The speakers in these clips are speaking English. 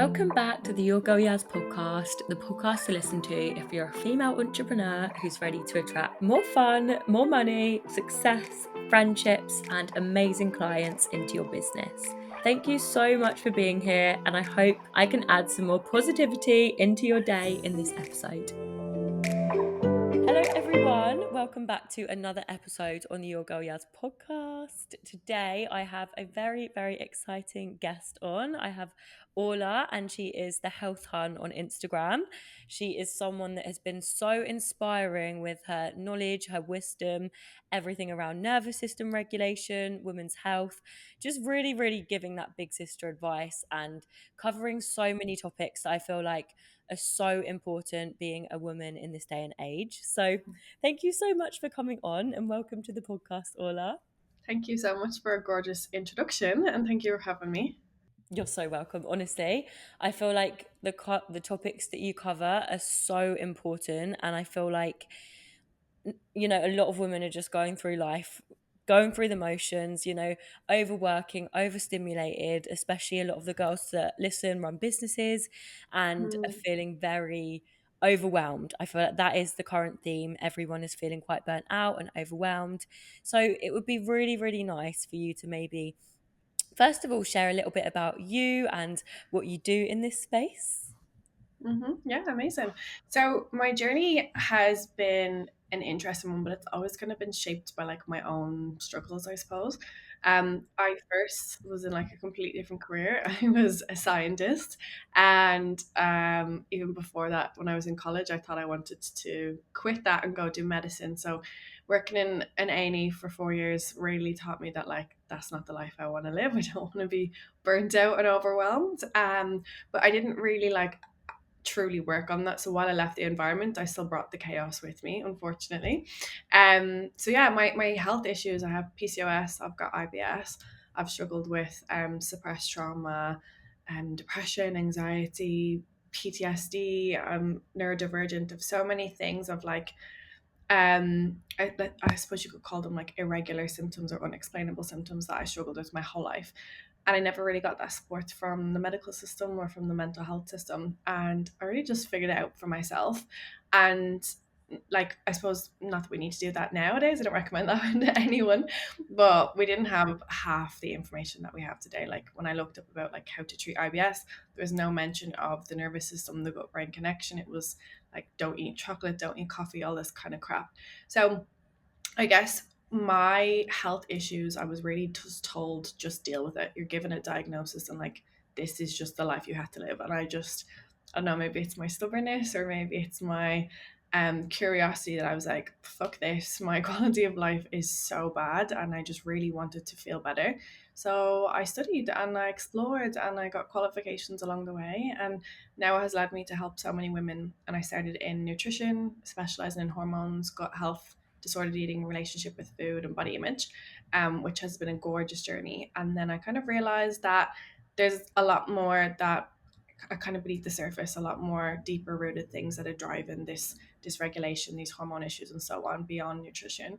Welcome back to the Your Girl Yaz podcast, the podcast to listen to if you're a female entrepreneur who's ready to attract more fun, more money, success, friendships, and amazing clients into your business. Thank you so much for being here, and I hope I can add some more positivity into your day in this episode. Hello everyone, welcome back to another episode on the Your Girl Yaz podcast. Today I have a very, very exciting guest on. I have Orla, and she is the Health Hun on Instagram. She is someone that has been so inspiring with her knowledge, her wisdom, everything around nervous system regulation, women's health, just really, really giving that big sister advice and covering so many topics that I feel like are so important being a woman in this day and age. So thank you so much for coming on and welcome to the podcast, Orla. Thank you so much for a gorgeous introduction, and thank you for having me. You're so welcome. Honestly, I feel like the topics that you cover are so important, and I feel like a lot of women are just going through life, going through the motions, overworking, overstimulated, especially a lot of the girls that listen run businesses and are feeling very overwhelmed. I feel like that is the current theme. Everyone is feeling quite burnt out and overwhelmed. So it would be really, really nice for you to maybe, first of all, share a little bit about you and what you do in this space. Yeah, amazing. So my journey has been an interesting one, but it's always kind of been shaped by like my own struggles, I suppose. I first was in like a completely different career. I was a scientist, and even before that, when I was in college, I thought I wanted to quit that and go do medicine. So working in an A&E for 4 years really taught me that like that's not the life I want to live. I don't want to be burnt out and overwhelmed. But I didn't really like truly work on that. So while I left the environment, I still brought the chaos with me, unfortunately. So yeah, my health issues, I have PCOS, I've got IBS, I've struggled with suppressed trauma, depression, anxiety, PTSD. I'm neurodivergent of so many things of like I suppose you could call them like irregular symptoms or unexplainable symptoms that I struggled with my whole life. And I never really got that support from the medical system or from the mental health system. And I really just figured it out for myself. And like, I suppose not that we need to do that nowadays. I don't recommend that to anyone, but we didn't have half the information that we have today. Like when I looked up about like how to treat IBS, there was no mention of the nervous system, the gut brain connection. It was like, don't eat chocolate, don't eat coffee, all this kind of crap. So I guess my health issues, I was really just told, just deal with it. You're given a diagnosis and like, this is just the life you have to live. And I don't know, maybe it's my stubbornness or maybe it's my curiosity that I was like, fuck this. My quality of life is so bad and I just really wanted to feel better. So I studied and I explored and I got qualifications along the way. And now it has led me to help so many women. And I started in nutrition, specializing in hormones, gut health, disordered eating, relationship with food, and body image, which has been a gorgeous journey. And then I kind of realized that there's a lot more that are kind of beneath the surface, a lot more deeper rooted things that are driving this dysregulation, these hormone issues, and so on beyond nutrition.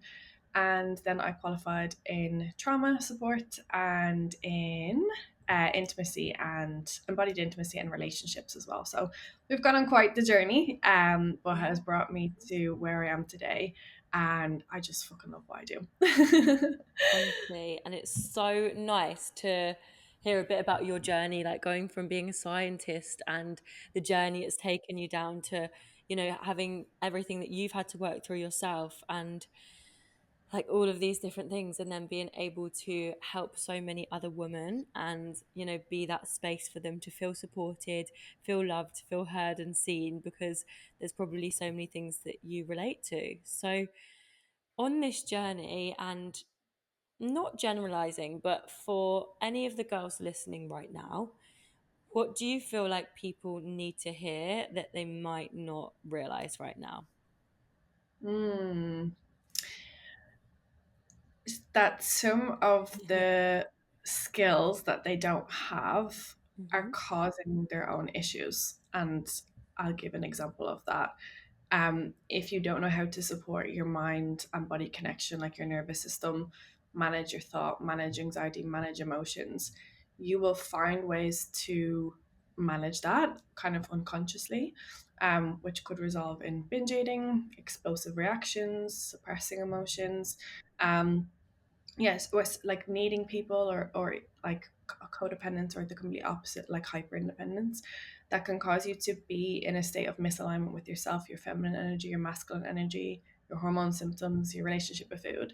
And then I qualified in trauma support and in intimacy and embodied intimacy and relationships as well. So we've gone on quite the journey, but has brought me to where I am today. And I just fucking love what I do. Honestly, and it's so nice to hear a bit about your journey, like going from being a scientist and the journey it's taken you down to, having everything that you've had to work through yourself and like all of these different things, and then being able to help so many other women and, be that space for them to feel supported, feel loved, feel heard and seen, because there's probably so many things that you relate to. So on this journey, and not generalizing, but for any of the girls listening right now, what do you feel like people need to hear that they might not realize right now? Hmm. That some of the skills that they don't have are Mm-hmm. causing their own issues. And I'll give an example of that. If you don't know how to support your mind and body connection, like your nervous system, manage your thought, manage anxiety, manage emotions, you will find ways to manage that kind of unconsciously, which could resolve in binge eating, explosive reactions, suppressing emotions, yes, was like needing people, or like codependence, or the complete opposite, like hyper independence, that can cause you to be in a state of misalignment with yourself, your feminine energy, your masculine energy, your hormone symptoms, your relationship with food.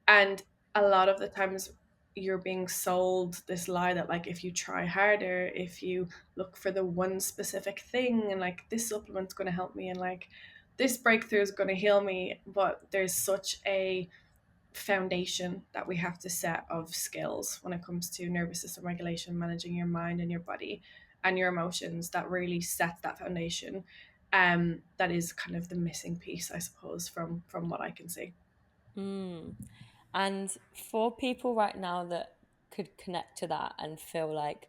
And a lot of the times you're being sold this lie that, like, if you try harder, if you look for the one specific thing, and like this supplement's going to help me, and like this breakthrough is going to heal me. But there's such a foundation that we have to set of skills when it comes to nervous system regulation, managing your mind and your body and your emotions, that really sets that foundation. That is kind of the missing piece, I suppose, from what I can see. Mm. And for people right now that could connect to that and feel like,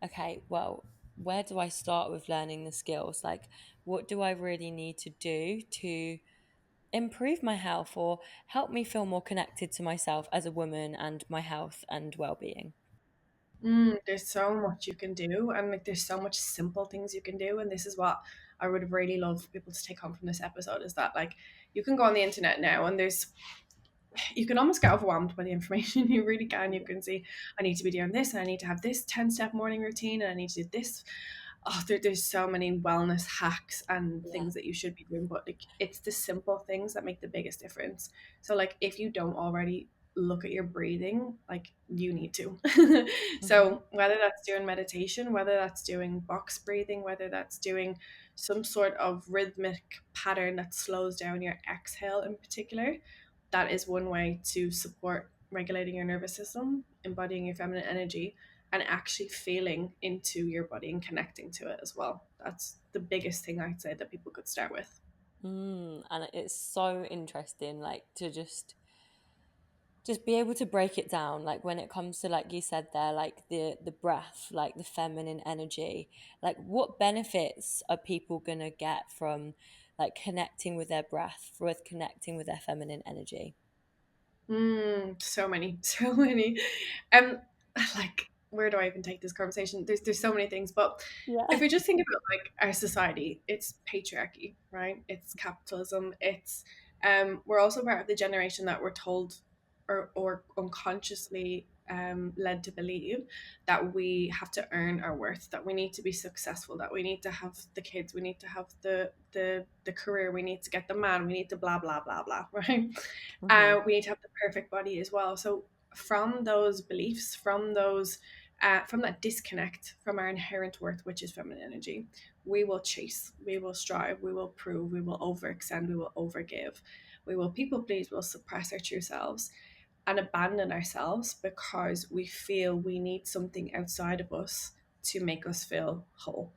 okay, well, where do I start with learning the skills? Like, what do I really need to do to improve my health or help me feel more connected to myself as a woman and my health and well-being? There's so much you can do, and like there's so much simple things you can do, and this is what I would really love people to take home from this episode, is that like you can go on the internet now, and there's you can almost get overwhelmed by the information. You really can. You can see, I need to be doing this, and I need to have this 10-step morning routine, and I need to do this. Oh, there's so many wellness hacks and Yeah. things that you should be doing, but like it's the simple things that make the biggest difference. So like if you don't already look at your breathing, like you need to. Mm-hmm. So whether that's doing meditation, whether that's doing box breathing, whether that's doing some sort of rhythmic pattern that slows down your exhale in particular, that is one way to support regulating your nervous system, embodying your feminine energy, and actually feeling into your body and connecting to it as well. That's the biggest thing I'd say that people could start with. And it's so interesting, like to just be able to break it down, like when it comes to, like you said there, like the breath, like the feminine energy, like what benefits are people gonna get from like connecting with their breath, with connecting with their feminine energy? So many, so many. Um, like where do I even take this conversation? There's so many things, but Yeah. if we just think about like our society, it's patriarchy, right? It's capitalism. It's we're also part of the generation that we're told, or unconsciously led to believe, that we have to earn our worth, that we need to be successful, that we need to have the kids, we need to have the career, we need to get the man, we need to blah blah blah blah, right? Mm-hmm. We need to have the perfect body as well. So from those beliefs, from that disconnect from our inherent worth, which is feminine energy, we will chase, we will strive, we will prove, we will overextend, we will overgive, we will people please, we'll suppress our true selves and abandon ourselves because we feel we need something outside of us to make us feel whole.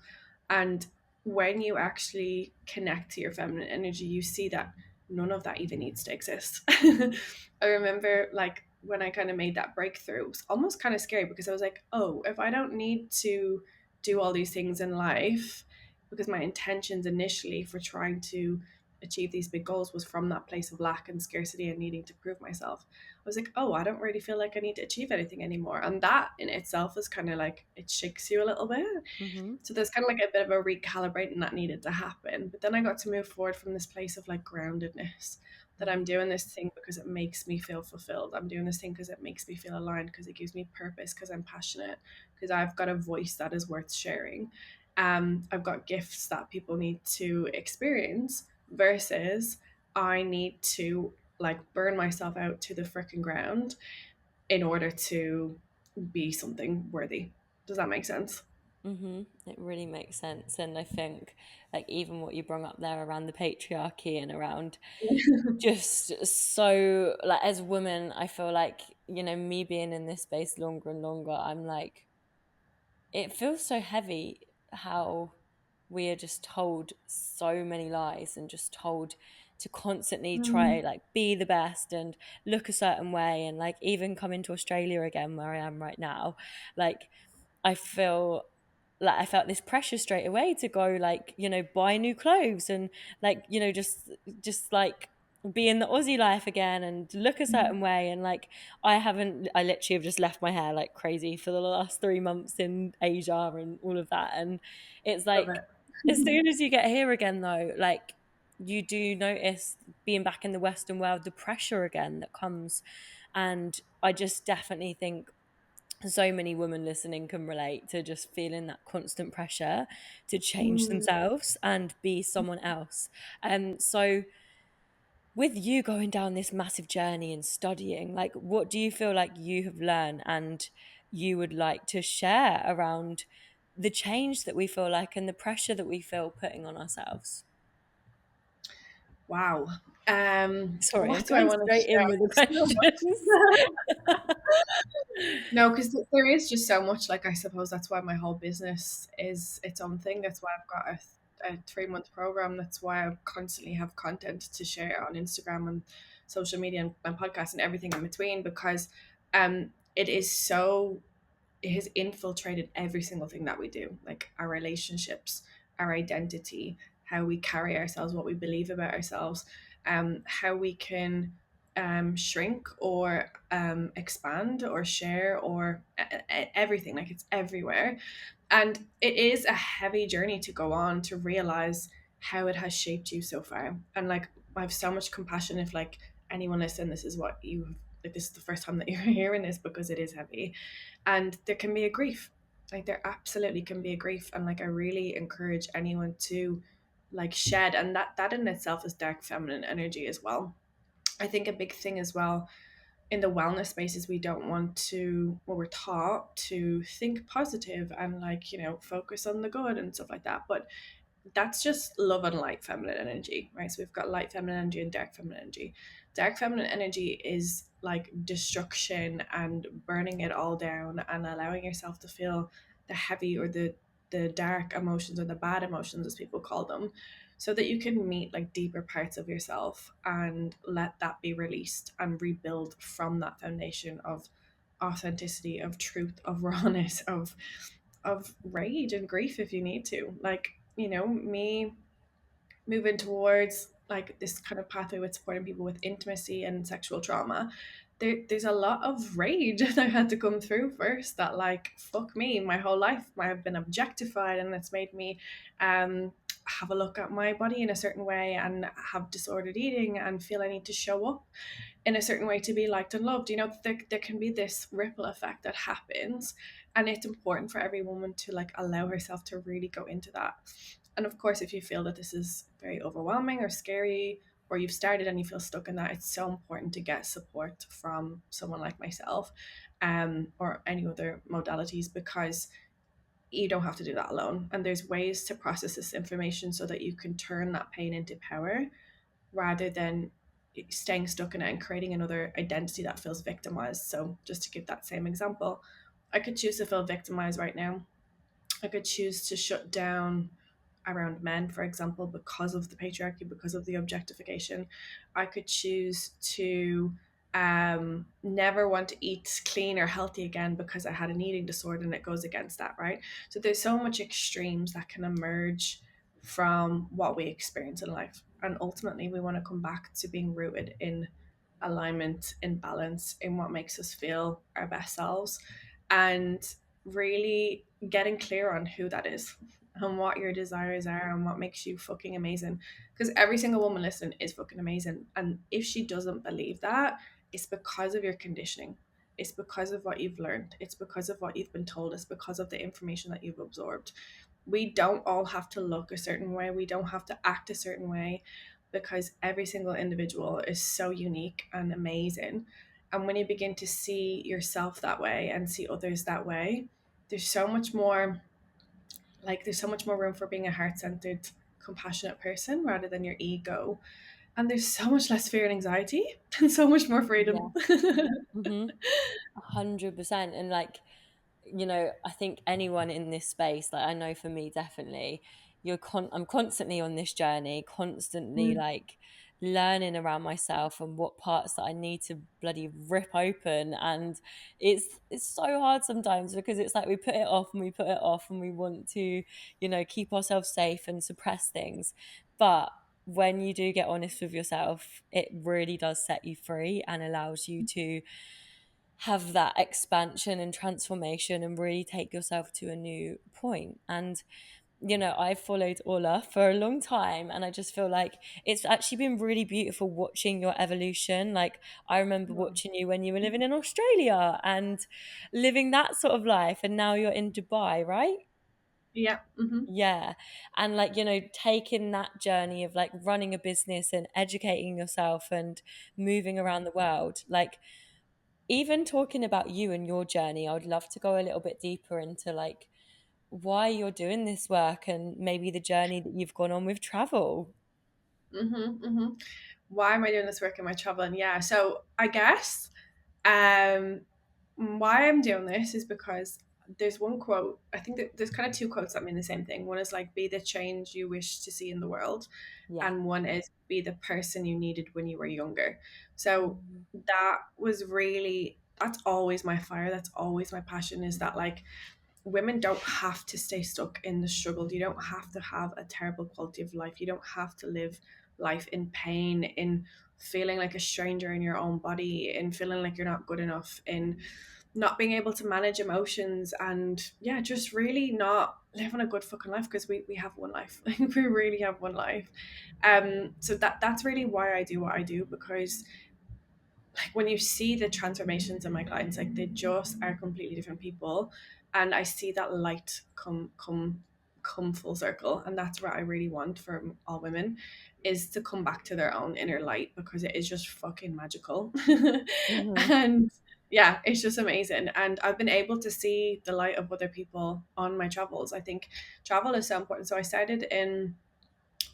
And when you actually connect to your feminine energy, you see that none of that even needs to exist. I remember like when I kind of made that breakthrough, it was almost kind of scary because I was like, oh, if I don't need to do all these things in life, because my intentions initially for trying to achieve these big goals was from that place of lack and scarcity and needing to prove myself. I was like, oh, I don't really feel like I need to achieve anything anymore. And that in itself is kind of like, it shakes you a little bit. Mm-hmm. So there's kind of like a bit of a recalibrating that needed to happen. But then I got to move forward from this place of like groundedness, that I'm doing this thing because it makes me feel fulfilled. I'm doing this thing because it makes me feel aligned, because it gives me purpose, because I'm passionate, because I've got a voice that is worth sharing. I've got gifts that people need to experience, versus I need to like burn myself out to the freaking ground in order to be something worthy. Does that make sense? Mm-hmm. It really makes sense. And I think, like, even what you brought up there around the patriarchy and around just so, like, as women, I feel like, me being in this space longer and longer, I'm like, it feels so heavy how we are just told so many lies and just told to constantly try, Mm. like, be the best and look a certain way. And like, even coming to Australia again, where I am right now, like, I feel like I felt this pressure straight away to go, like, buy new clothes and, like, just like be in the Aussie life again and look a certain way. And like, I literally have just left my hair like crazy for the last 3 months in Asia and all of that. And it's Love like, it. as soon as you get here again though, like, you do notice being back in the Western world, the pressure again that comes. And I just definitely think so many women listening can relate to just feeling that constant pressure to change Mm. themselves and be someone else. So with you going down this massive journey and studying, like, what do you feel like you have learned and you would like to share around the change that we feel like and the pressure that we feel putting on ourselves? Wow. Sorry, I'm What do I going want to straight in with the share? So questions. much. No, because there is just so much. Like, I suppose that's why my whole business is its own thing. That's why I've got a 3 month program. That's why I constantly have content to share on Instagram and social media and podcasts and everything in between, because it is so, it has infiltrated every single thing that we do, like our relationships, our identity, how we carry ourselves, what we believe about ourselves, how we can shrink or expand or share or everything. Like, it's everywhere. And it is a heavy journey to go on to realize how it has shaped you so far. And like, I have so much compassion if like anyone listening, this is what you like, this is the first time that you're hearing this, because it is heavy. And there can be a grief, like there absolutely can be a grief. And like, I really encourage anyone to like shed, and that in itself is dark feminine energy as well. I think a big thing as well in the wellness spaces, we don't want to, well, we're taught to think positive and like, focus on the good and stuff like that, but that's just love and light feminine energy, right? So we've got light feminine energy and dark feminine energy. Dark feminine energy is like destruction and burning it all down and allowing yourself to feel the heavy or the dark emotions, or the bad emotions as people call them, so that you can meet like deeper parts of yourself and let that be released and rebuild from that foundation of authenticity, of truth, of rawness, of rage and grief if you need to. Like, me moving towards like this kind of pathway with supporting people with intimacy and sexual trauma, there's a lot of rage that I had to come through first, that like, fuck me, my whole life I have been objectified, and it's made me have a look at my body in a certain way and have disordered eating and feel I need to show up in a certain way to be liked and loved. There can be this ripple effect that happens, and it's important for every woman to like allow herself to really go into that. And of course, if you feel that this is very overwhelming or scary, or you've started and you feel stuck in that, it's so important to get support from someone like myself, or any other modalities, because you don't have to do that alone. And there's ways to process this information so that you can turn that pain into power, rather than staying stuck in it and creating another identity that feels victimized. So, just to give that same example, I could choose to feel victimized right now. I could choose to shut down around men, for example, because of the patriarchy, because of the objectification. I could choose to never want to eat clean or healthy again because I had an eating disorder and it goes against that, right? So there's so much extremes that can emerge from what we experience in life. And ultimately, we want to come back to being rooted in alignment, in balance, in what makes us feel our best selves, and really getting clear on who that is and what your desires are and what makes you fucking amazing. Because every single woman listening is fucking amazing. And if she doesn't believe that, it's because of your conditioning. It's because of what you've learned. It's because of what you've been told. It's because of the information that you've absorbed. We don't all have to look a certain way. We don't have to act a certain way, because every single individual is so unique and amazing. And when you begin to see yourself that way and see others that way, there's so much more, like, there's so much more room for being a heart-centered, compassionate person rather than your ego. And there's so much less fear and anxiety and so much more Yeah. freedom. 100%. And like, I think anyone in this space, like, I know for me, definitely, I'm constantly on this journey, constantly Mm. like learning around myself and what parts that I need to bloody rip open. And it's so hard sometimes, because it's like we put it off and we put it off and we want to, keep ourselves safe and suppress things. But when you do get honest with yourself, it really does set you free and allows you to have that expansion and transformation and really take yourself to a new point. And I've followed Orla for a long time, and I just feel like it's actually been really beautiful watching your evolution. Like, I remember Wow. watching you when you were living in Australia and living that sort of life, and now you're in Dubai, right? Yeah. Yeah. And like, taking that journey of like running a business and educating yourself and moving around the world, like, even talking about you and your journey, I would love to go a little bit deeper into like why you're doing this work and maybe the journey that you've gone on with travel. Why am I doing this work? Am I traveling? Yeah. So I guess um why I'm doing this is because there's one quote. I think that there's kind of two quotes that mean the same thing. One is like, be the change you wish to see in the world, Yeah. and one is be the person you needed when you were younger. So Mhm. that's always my fire. That's always my passion, is that like women don't have to stay stuck in the struggle. You don't have to have a terrible quality of life. You don't have to live life in pain, in feeling like a stranger in your own body, in feeling like you're not good enough, in not being able to manage emotions, and yeah, just really not living a good fucking life, because we have one life. Like, we really have one life. So that's really why I do what I do, because like when you see the transformations in my clients, like they just are completely different people, and I see that light come full circle. And that's what I really want for all women, is to come back to their own inner light, because it is just fucking magical. Mhm. And yeah, it's just amazing. And I've been able to see the light of other people on my travels. I think travel is so important. So I started in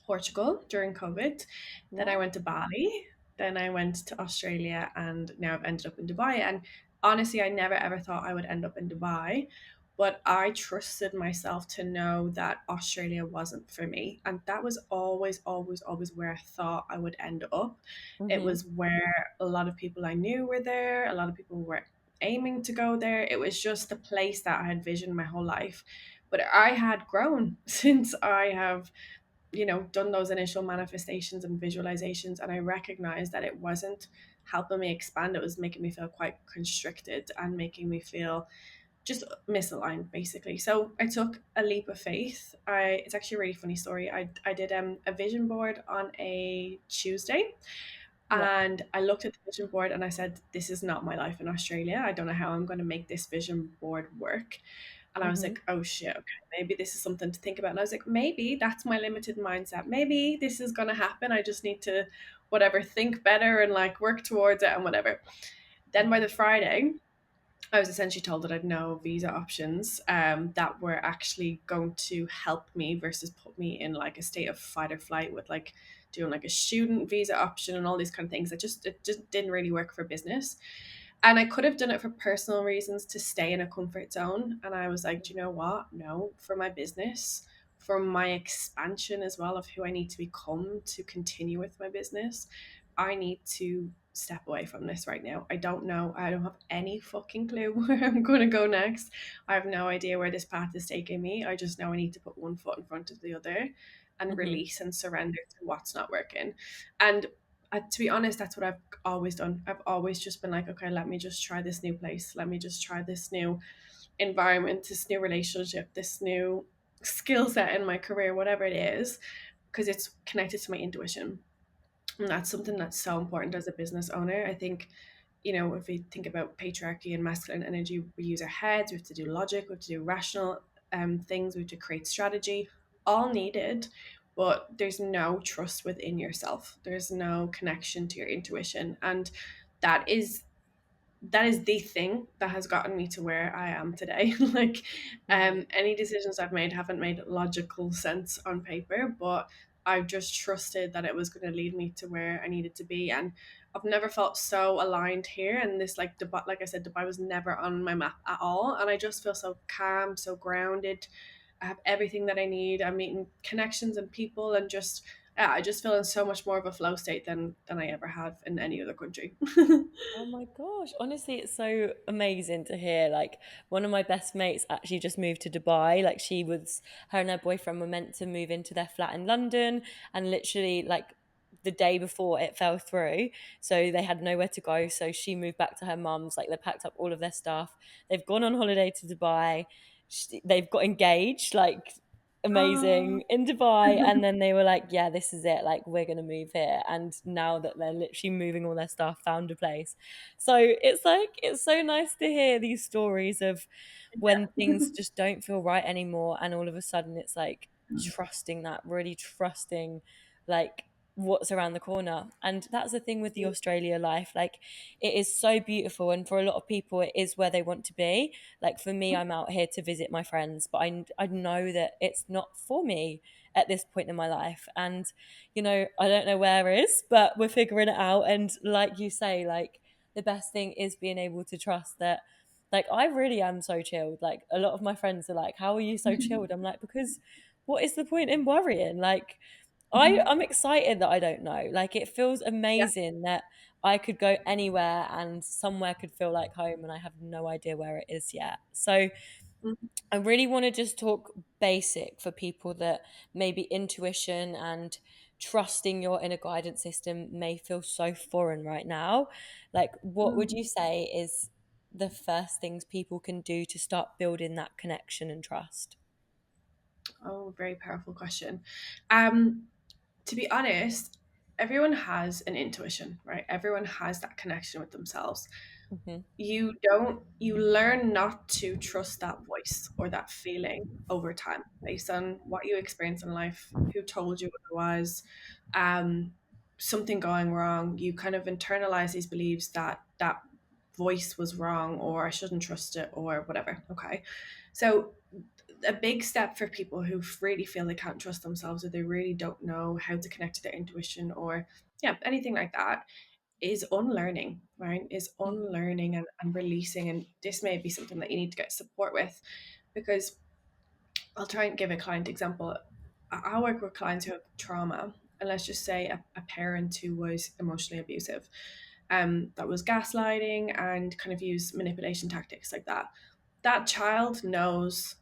Portugal during COVID. Then I Wow. went to Bali. Then I went to Australia, and now I've ended up in Dubai. And honestly, I never ever thought I would end up in Dubai, but I trusted myself to know that Australia wasn't for me. And that was always, always, always where I thought I would end up. It Mhm. was where a lot of people I knew were there, a lot of people were aiming to go there. It was just the place that I had visioned my whole life. But I had grown since I have done those initial manifestations and visualizations, and I recognized that it wasn't helping me expand. It was making me feel quite constricted and making me feel just misaligned, basically. So I took a leap of faith. It's actually a really funny story. I did a vision board on a Tuesday, Yeah. and I looked at the vision board and I said, this is not my life in Australia. I don't know how I'm going to make this vision board work. And I was Mhm. like, oh shit, okay, maybe this is something to think about. And I was like, maybe that's my limited mindset. Maybe this is going to happen. I just need to, whatever, think better and like work towards it and whatever. Then by the Friday, I was essentially told that I'd no visa options that were actually going to help me versus put me in like a state of fight or flight with like doing like a student visa option and all these kind of things. It just didn't really work for business. And I could have done it for personal reasons to stay in a comfort zone. And I was like, do you know what? No, for my business, for my expansion as well of who I need to become to continue with my business, I need to step away from this right now. I don't know. I don't have any fucking clue where I'm going to go next. I have no idea where this path is taking me. I just know I need to put one foot in front of the other and Mhm. release and surrender to what's not working. And to be honest, that's what I've always done. I've always just been like, okay, let me just try this new place. Let me just try this new environment, this new relationship, this new skill set in my career, whatever it is, because it's connected to my intuition. And that's something that's so important as a business owner. I think, if we think about patriarchy and masculine energy, we use our heads, we have to do logic, we have to do rational things, we have to create strategy, all needed. But there's no trust within yourself. There's no connection to your intuition. And that is that is the thing that has gotten me to where I am today. Like, Mhm. any decisions I've made haven't made logical sense on paper, but I've just trusted that it was going to lead me to where I needed to be. And I've never felt so aligned here. And this, like, Dubai, like I said, Dubai was never on my map at all. And I just feel so calm, so grounded. I have everything that I need. I'm meeting connections and people, and just yeah, I just feel in so much more of a flow state than I ever have in any other country. Oh my gosh, honestly, it's so amazing to hear. Like, one of my best mates actually just moved to Dubai. Like, her and her boyfriend were meant to move into their flat in London, and literally, like, the day before it fell through. So they had nowhere to go. So she moved back to her mum's. Like, they packed up all of their stuff. They've gone on holiday to Dubai. They've got engaged. Like, Oh, amazing in Dubai, and then they were like, yeah, this is it, like, we're gonna move here. And now that they're literally moving all their stuff, found a place. So it's like, it's so nice to hear these stories of when things just don't feel right anymore, and all of a sudden it's like trusting, that really trusting, like, what's around the corner. And that's the thing with the Australia life, like, it is so beautiful, and for a lot of people it is where they want to be. Like, for me, I'm out here to visit my friends, but I know that it's not for me at this point in my life. And I don't know where it is, but we're figuring it out. And like you say, like, the best thing is being able to trust that, like, I really am so chilled. Like, a lot of my friends are like, how are you so chilled? I'm like, because what is the point in worrying? Like, I'm excited that I don't know. Like, it feels yeah. amazing that I could go anywhere and somewhere could feel like home, and I have no idea where it is yet. So I really want to just talk basic for people that maybe intuition and trusting your inner guidance system may feel so foreign right now. Like, what would you say is the first things people can do to start building that connection and trust? Oh, very powerful question. To be honest, everyone has an intuition, right? Everyone has that connection with themselves. Hmm. You learn not to trust that voice or that feeling over time based on what you experience in life, who told you otherwise, um, something going wrong. You kind of internalize these beliefs that that voice was wrong, or I shouldn't trust it, or whatever. Okay. So a big step for people who really feel they can't trust themselves, or they really don't know how to connect to their intuition, or yeah, anything like that, is unlearning, right? Is unlearning and releasing. And this may be something that you need to get support with, because I'll try and give a client example. I work with clients who have trauma, and let's just say a parent who was emotionally abusive, that was gaslighting and kind of used manipulation tactics like that. That child knows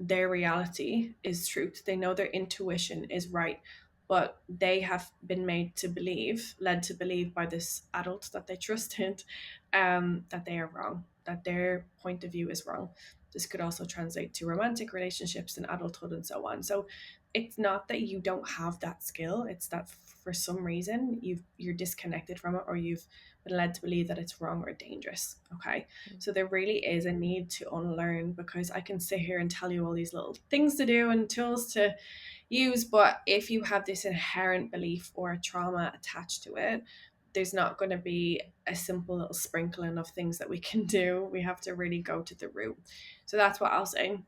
their reality is truth. They know their intuition is right, but they have been led to believe by this adult that they trusted, that they are wrong, that their point of view is wrong. This could also translate to romantic relationships and adulthood and so on. So it's not that you don't have that skill, it's that for some reason you're disconnected from it, or you've been led to believe that it's wrong or dangerous. Okay. So there really is a need to unlearn, because I can sit here and tell you all these little things to do and tools to use, but if you have this inherent belief or a trauma attached to it, there's not going to be a simple little sprinkling of things that we can do. We have to really go to the root. So that's what I'll say.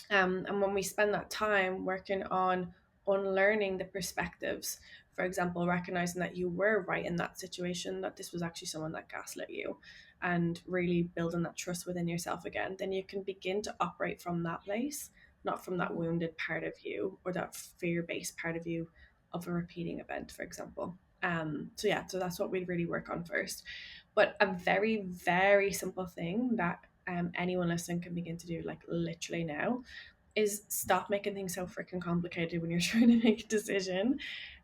And when we spend that time working on unlearning the perspectives, for example, recognizing that you were right in that situation, that this was actually someone that gaslit you, and really building that trust within yourself again, then you can begin to operate from that place, not from that wounded part of you or that fear based part of you of a repeating event, for example. So yeah, so that's what we'd really work on first. But a very, very simple thing that anyone listening can begin to do, like literally now, is stop making things so freaking complicated when you're trying to make a decision,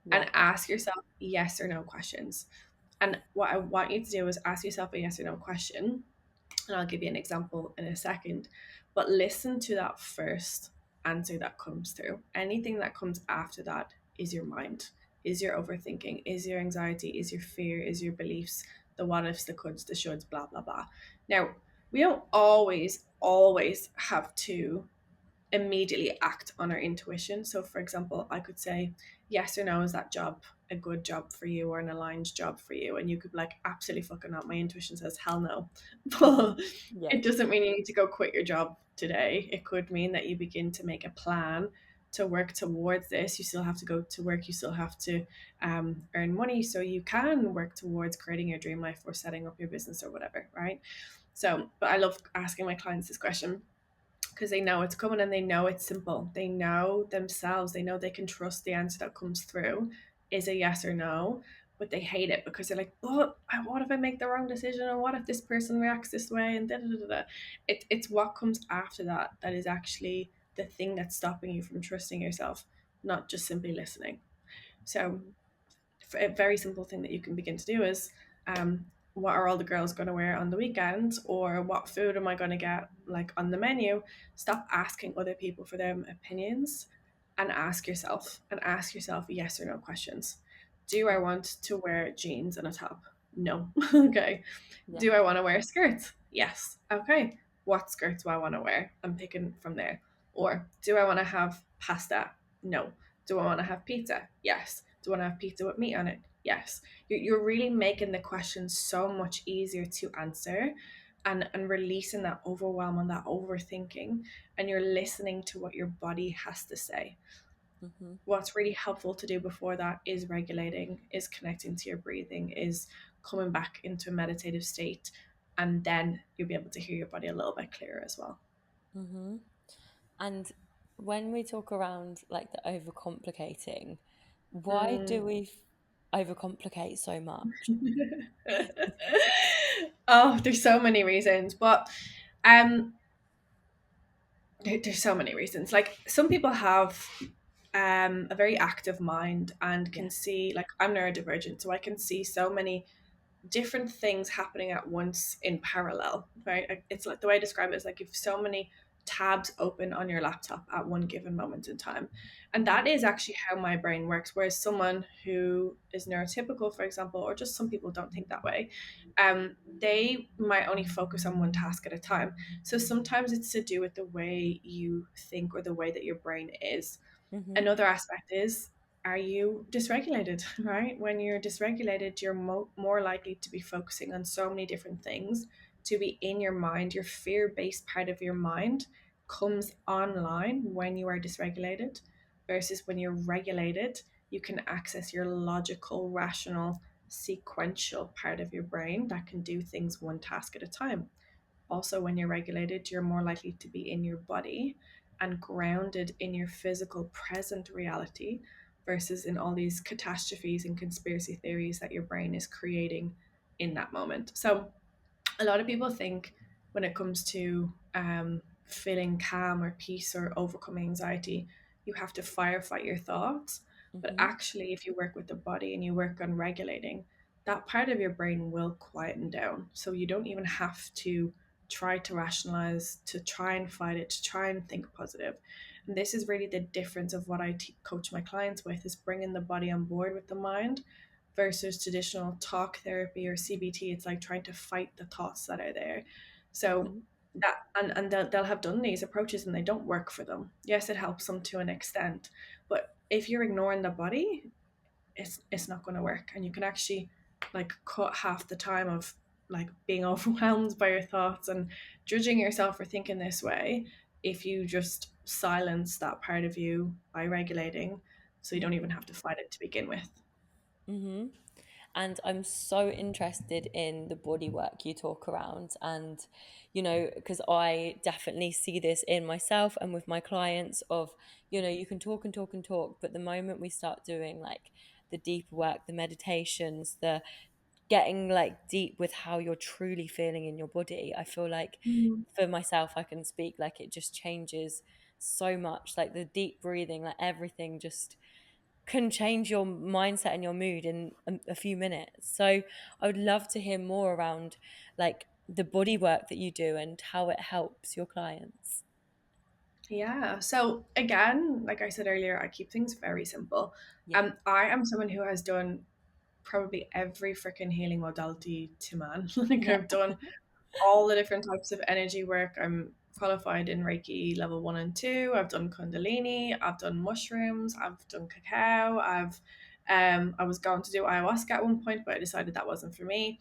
Yeah. and ask yourself yes or no questions. And what I want you to do is ask yourself a yes or no question, and I'll give you an example in a second. But listen to that first answer that comes through. Anything that comes after that is your mind, is your overthinking, is your anxiety, is your fear, is your beliefs, the what ifs, the coulds, the shoulds, blah, blah, blah. Now, we don't always have to immediately act on our intuition. So, for example, I could say, yes or no, is that job a good job for you or an aligned job for you? And you could be like, absolutely fucking not. My intuition says, hell no. But Yeah. it doesn't mean you need to go quit your job today. It could mean that you begin to make a plan to work towards this. You still have to go to work, you still have to earn money so you can work towards creating your dream life or setting up your business or whatever, right? So, but I love asking my clients this question. because they know it's coming and they know it's simple. They know themselves, they know they can trust the answer that comes through is a yes or no, but they hate it because they're like, oh, what if I make the wrong decision, or what if this person reacts this way, and da da da da. It's what comes after that that is actually the thing that's stopping you from trusting yourself, not just simply listening. So Mhm. a very simple thing that you can begin to do is, what are all the girls going to wear on the weekend, or what food am I going to get like on the menu? Stop asking other people for their opinions, and ask yourself yes or no questions. Do I want to wear jeans and a top? No. Okay. Yeah. Do I want to wear skirts? Yes. Okay. What skirts do I want to wear? I'm picking from there. Or do I want to have pasta? No. Do I want to have pizza? Yes. Do I want to have pizza with meat on it? Yes. You're really making the question so much easier to answer, and releasing that overwhelm and that overthinking, and you're listening to what your body has to say. Mhm. What's really helpful to do before that is regulating, is connecting to your breathing, is coming back into a meditative state, and then you'll be able to hear your body a little bit clearer as well. Mhm. And when we talk around like the overcomplicating, why do Mm. we overcomplicate so much? Oh, there's so many reasons, but um there's so many reasons. Like, some people have a very active mind and Yeah. can see, like, I'm neurodivergent, so I can see so many different things happening at once in parallel, right? It's like, the way I describe it is like if so many tabs open on your laptop at one given moment in time. And that Mhm. is actually how my brain works. Whereas someone who is neurotypical, for example, or just some people don't think that way, they might only focus on one task at a time. So sometimes it's to do with the way you think or the way that your brain is. Mhm. Another aspect is, are you dysregulated? Right, when you're dysregulated, you're more likely to be focusing on so many different things, to be in your mind. Your fear-based part of your mind comes online when you are dysregulated, versus when you're regulated, you can access your logical, rational, sequential part of your brain that can do things one task at a time. Also, when you're regulated, you're more likely to be in your body and grounded in your physical present reality, versus in all these catastrophes and conspiracy theories that your brain is creating in that moment. So, a lot of people think when it comes to feeling calm or peace or overcoming anxiety, you have to firefight your thoughts. But Mhm. actually, if you work with the body and you work on regulating, that part of your brain will quieten down. So you don't even have to try to rationalize, to try and fight it, to try and think positive. And this is really the difference of what I coach my clients with, is bringing the body on board with the mind, versus traditional talk therapy or CBT. It's like trying to fight the thoughts that are there. So Mhm. that, and they'll have done these approaches and they don't work for them. Yes, it helps them to an extent, but if you're ignoring the body, it's not going to work. And you can actually like cut half the time of like being overwhelmed by your thoughts and judging yourself for thinking this way, if you just silence that part of you by regulating, so you don't even have to fight it to begin with. Mhm. And I'm so interested in the body work you talk around. And, because I definitely see this in myself and with my clients of, you can talk and talk and talk, but the moment we start doing like the deeper work, the meditations, the getting like deep with how you're truly feeling in your body, I feel like Mm. for myself, I can speak, like it just changes so much. Like the deep breathing, like everything just can change your mindset and your mood in a few minutes. So I would love to hear more around like the body work that you do and how it helps your clients. Yeah. So again, like I said earlier, I keep things very simple. Yeah. I am someone who has done probably every freaking healing modality to man. Like, Yeah. I've done all the different types of energy work. I'm qualified in Reiki level 1 and 2. I've done Kundalini. I've done mushrooms. I've done cacao. I was going to do ayahuasca at one point, but I decided that wasn't for me.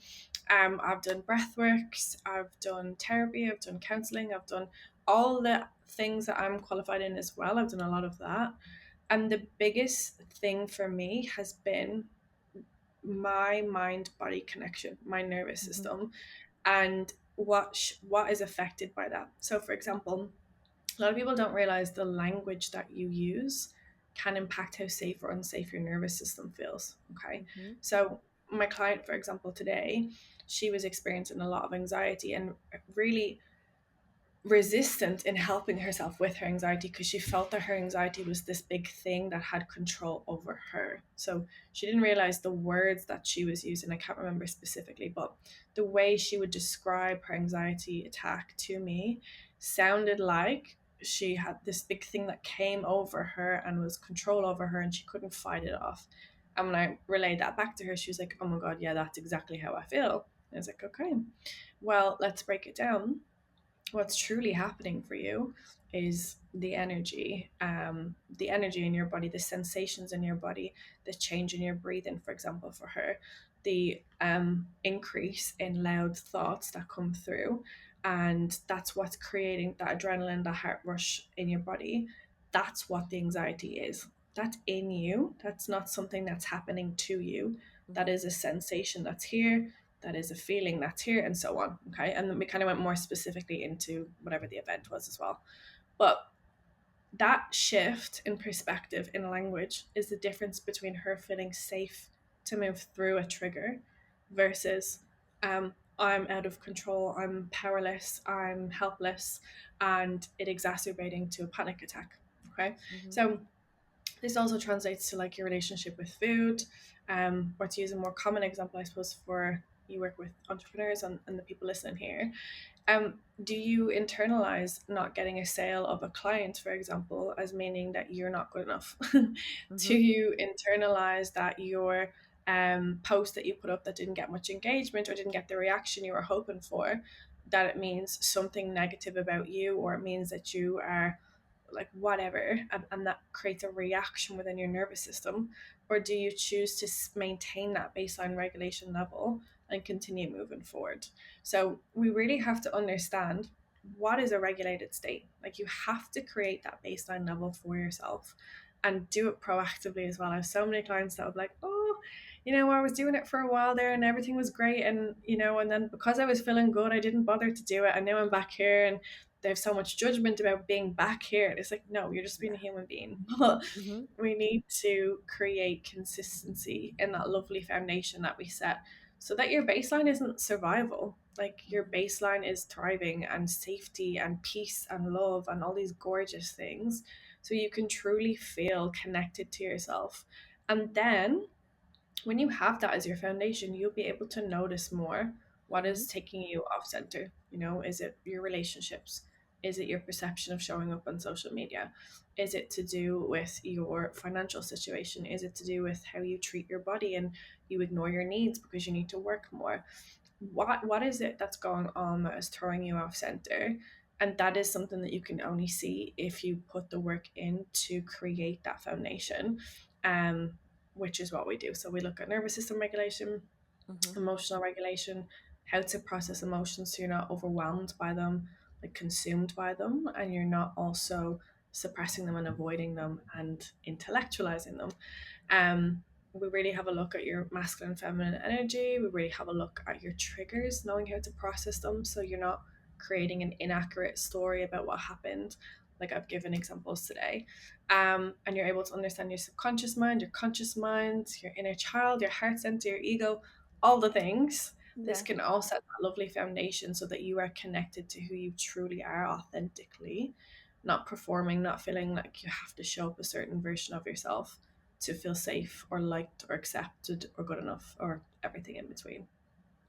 I've done breath works. I've done therapy. I've done counseling. I've done all the things that I'm qualified in as well. I've done a lot of that. And the biggest thing for me has been my mind body connection, my nervous Hmm. system, and what is affected by that. So, for example, A lot of people don't realize the language that you use can impact how safe or unsafe your nervous system feels. Okay. Mm-hmm. So, my client, for example, today, she was experiencing a lot of anxiety and really resistant in helping herself with her anxiety because she felt that her anxiety was this big thing that had control over her. So she didn't realize the words that she was using. I can't remember specifically, but the way she would describe her anxiety attack to me sounded like she had this big thing that came over her and was control over her and she couldn't fight it off. And when I relayed that back to her, she was like, "Oh my God, yeah, that's exactly how I feel." And I was like, "Okay, well, let's break it down. What's truly happening for you is the energy in your body, the sensations in your body, the change in your breathing, for example, for her, the increase in loud thoughts that come through, and that's what's creating that adrenaline, that heart rush in your body. That's what the anxiety is. That's in you. That's not something that's happening to you. That Mm-hmm. is a sensation that's here, that is a feeling that's here, and so on. Okay. And then we kind of went more specifically into whatever the event was as well. But that shift in perspective in language is the difference between her feeling safe to move through a trigger versus I'm out of control, I'm powerless, I'm helpless, and it exacerbating to a panic attack. Okay. Mm-hmm. So this also translates to like your relationship with food, or to use a more common example, I suppose, for you work with entrepreneurs and the people listening here. Do you internalize not getting a sale of a client, for example, as meaning that you're not good enough? Do Mm-hmm. you internalize that your post that you put up that didn't get much engagement or didn't get the reaction you were hoping for, that it means something negative about you, or it means that you are like whatever, and that creates a reaction within your nervous system? Or do you choose to maintain that baseline regulation level and continue moving forward? So we really have to understand what is a regulated state. Like, you have to create that baseline level for yourself and do it proactively as well. I have so many clients that would be like, "Oh, I was doing it for a while there and everything was great, and and then because I was feeling good, I didn't bother to do it, and now I'm back here." And they have so much judgment about being back here. It's like, no, you're just being a human being. Mm-hmm. We need to create consistency in that lovely foundation that we set, so that your baseline isn't survival. Like, your baseline is thriving and safety and peace and love and all these gorgeous things, so you can truly feel connected to yourself. And then when you have that as your foundation, you'll be able to notice more what Mm-hmm. is taking you off center. Is it your relationships? Is it your perception of showing up on social media? Is it to do with your financial situation? Is it to do with how you treat your body and you ignore your needs because you need to work more? What is it that's going on that is throwing you off center? And that is something that you can only see if you put the work in to create that foundation, um which is what we do. So we look at nervous system regulation, Mm-hmm. emotional regulation, how to process emotions so you're not overwhelmed by them, like consumed by them, and you're not also suppressing them and avoiding them and intellectualizing them. We really have a look at your masculine and feminine energy. We really have a look at your triggers, knowing how to process them so you're not creating an inaccurate story about what happened. Like, I've given examples today. And you're able to understand your subconscious mind, your conscious mind, your inner child, your heart center, your ego, all the things. This Yeah. can all set that lovely foundation so that you are connected to who you truly are authentically, not performing, not feeling like you have to show up a certain version of yourself to feel safe or liked or accepted or good enough or everything in between.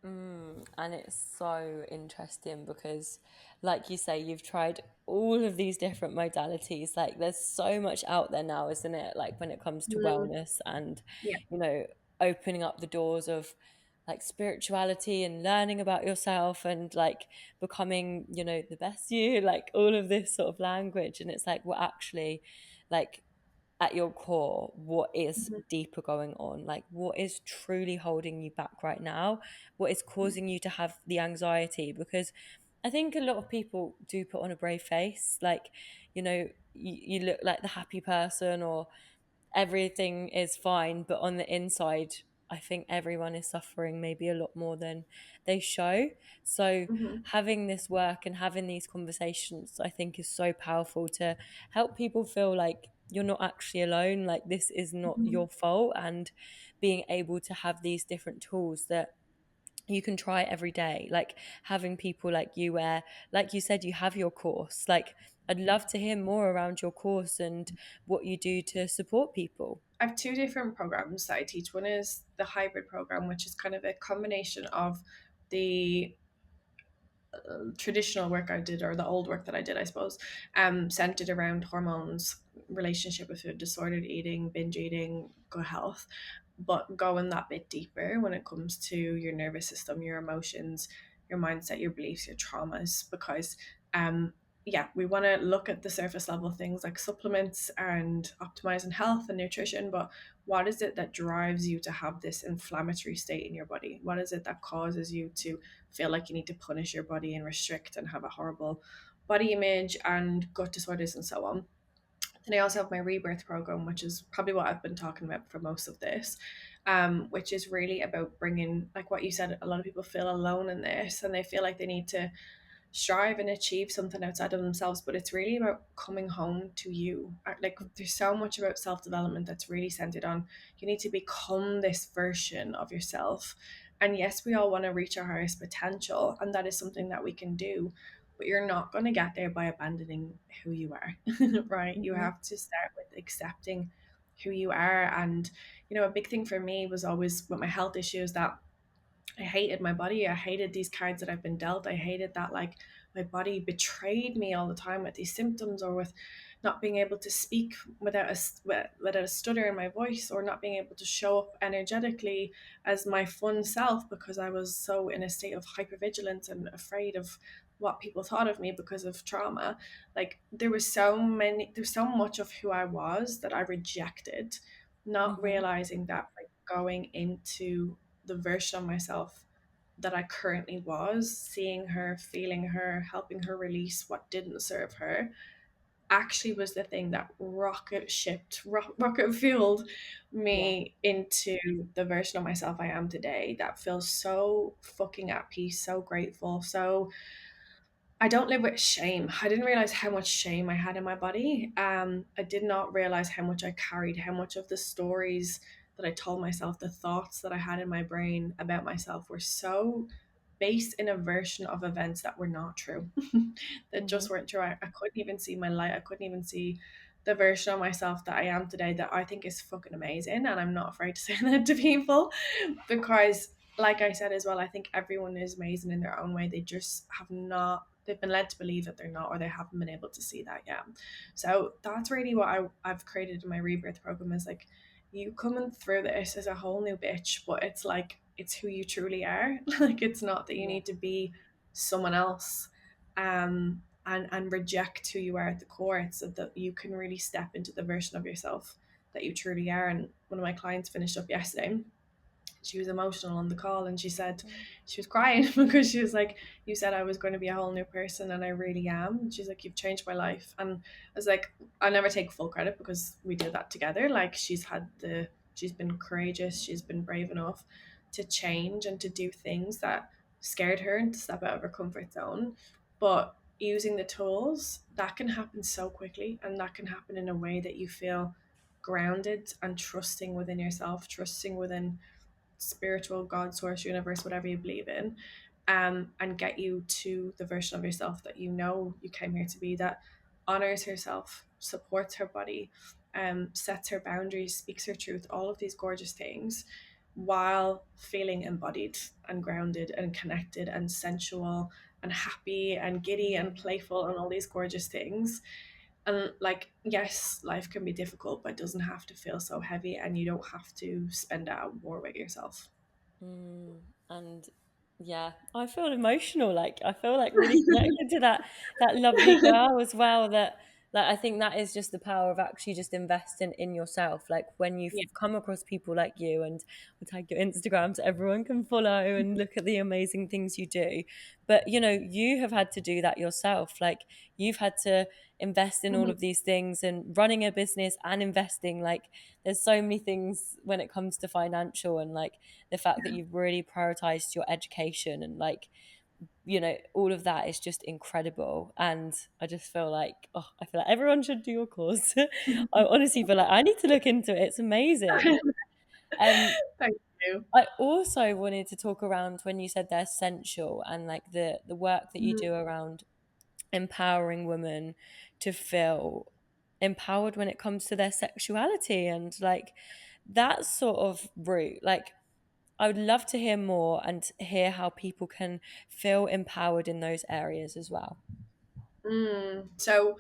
And it's so interesting because, like you say, you've tried all of these different modalities. Like, there's so much out there now, isn't it? Like, when it comes to Mm, wellness and, yeah. you know, opening up the doors of like spirituality and learning about yourself and like becoming, the best you, like all of this sort of language. And it's like, well, actually, like, at your core, what is Mhm. deeper going on? Like, what is truly holding you back right now? What is causing you to have the anxiety? Because I think a lot of people do put on a brave face, like, you look like the happy person or everything is fine, but on the inside, I think everyone is suffering maybe a lot more than they show. So Mhm. having this work and having these conversations, I think, is so powerful to help people feel like you're not actually alone, like this is not Mhm. your fault, and being able to have these different tools that you can try every day, like having people like you, where, like you said, you have your course. Like, I'd love to hear more around your course and what you do to support people. I have two different programs that I teach. One is the hybrid program, which is kind of a combination of the traditional work I did, or the old work that I did, I suppose, centered around hormones, relationship with food, disordered eating, binge eating, gut health, but going that bit deeper when it comes to your nervous system, your emotions, your mindset, your beliefs, your traumas, because um yeah, we want to look at the surface level things like supplements and optimizing health and nutrition, but what is it that drives you to have this inflammatory state in your body? What is it that causes you to feel like you need to punish your body and restrict and have a horrible body image and gut disorders and so on? Then I also have my rebirth program, which is probably what I've been talking about for most of this, which is really about bringing, like what you said, a lot of people feel alone in this and they feel like they need to strive and achieve something outside of themselves, but it's really about coming home to you. Like, there's so much about self-development that's really centered on you need to become this version of yourself. And yes, we all want to reach our highest potential, and that is something that we can do, but you're not going to get there by abandoning who you are. Right? You Mhm. have to start with accepting who you are. And a big thing for me was always with my health issues that I hated my body. I hated these cards that I've been dealt. I hated that, like, my body betrayed me all the time with these symptoms, or with not being able to speak without a stutter in my voice, or not being able to show up energetically as my fun self because I was so in a state of hypervigilance and afraid of what people thought of me because of trauma. Like, there's so much of who I was that I rejected, not Mhm. realizing that, like, going into the version of myself that I currently was, seeing her, feeling her, helping her release what didn't serve her, actually was the thing that rocket fueled Yeah. me into the version of myself I am today, that feels so fucking at peace, so grateful, so I don't live with shame. I didn't realize how much shame I had in my body. I did not realize how much I carried, how much of the stories that I told myself, the thoughts that I had in my brain about myself were so based in a version of events that were not true, that just Mhm. weren't true. I couldn't even see my light. I couldn't even see the version of myself that I am today, that I think is fucking amazing. And I'm not afraid to say that to people, because, like I said as well, I think everyone is amazing in their own way. They just have not, they've been led to believe that they're not, or they haven't been able to see that yet. So that's really what I've created in my rebirth program, is like, you coming through this as a whole new bitch, but it's like, it's who you truly are. Like, it's not that you Yeah. need to be someone else, and reject who you are at the core. It's so that you can really step into the version of yourself that you truly are. And one of my clients finished up yesterday, she was emotional on the call, and she said she was crying because she was like, you said I was going to be a whole new person, and I really am. And she's like, you've changed my life. And I was like, I never take full credit because we did that together. Like, she's been courageous, she's been brave enough to change and to do things that scared her and to step out of her comfort zone. But using the tools, that can happen so quickly, and that can happen in a way that you feel grounded and trusting within yourself, trusting within spiritual, God, source, universe, whatever you believe in, and get you to the version of yourself that you came here to be, that honors herself, supports her body, sets her boundaries, speaks her truth, all of these gorgeous things, while feeling embodied and grounded and connected and sensual and happy and giddy and Mm. playful and all these gorgeous things. And, like, yes, life can be difficult, but it doesn't have to feel so heavy, and you don't have to spend it at war with yourself. And yeah, I feel emotional. Like, I feel like really connected to that lovely girl as well. That Like, I think that is just the power of actually just investing in yourself. Like, when you've Yeah. come across people like you, and I'll tag your Instagram so everyone can follow and look at the amazing things you do. But, you know, you have had to do that yourself. Like, you've had to invest in all Mhm. of these things, and running a business and investing. Like, there's so many things when it comes to financial, and like the fact that you've really prioritized your education, and like, you know, all of that is just incredible. And I just feel like, oh, I feel like everyone should do your course. I honestly feel like I need to look into it. It's amazing. um Thank you. I also wanted to talk around when you said they're essential, and like the work that you Mhm. do around empowering women to feel empowered when it comes to their sexuality, and like that sort of route. Like, I would love to hear more and hear how people can feel empowered in those areas as well. So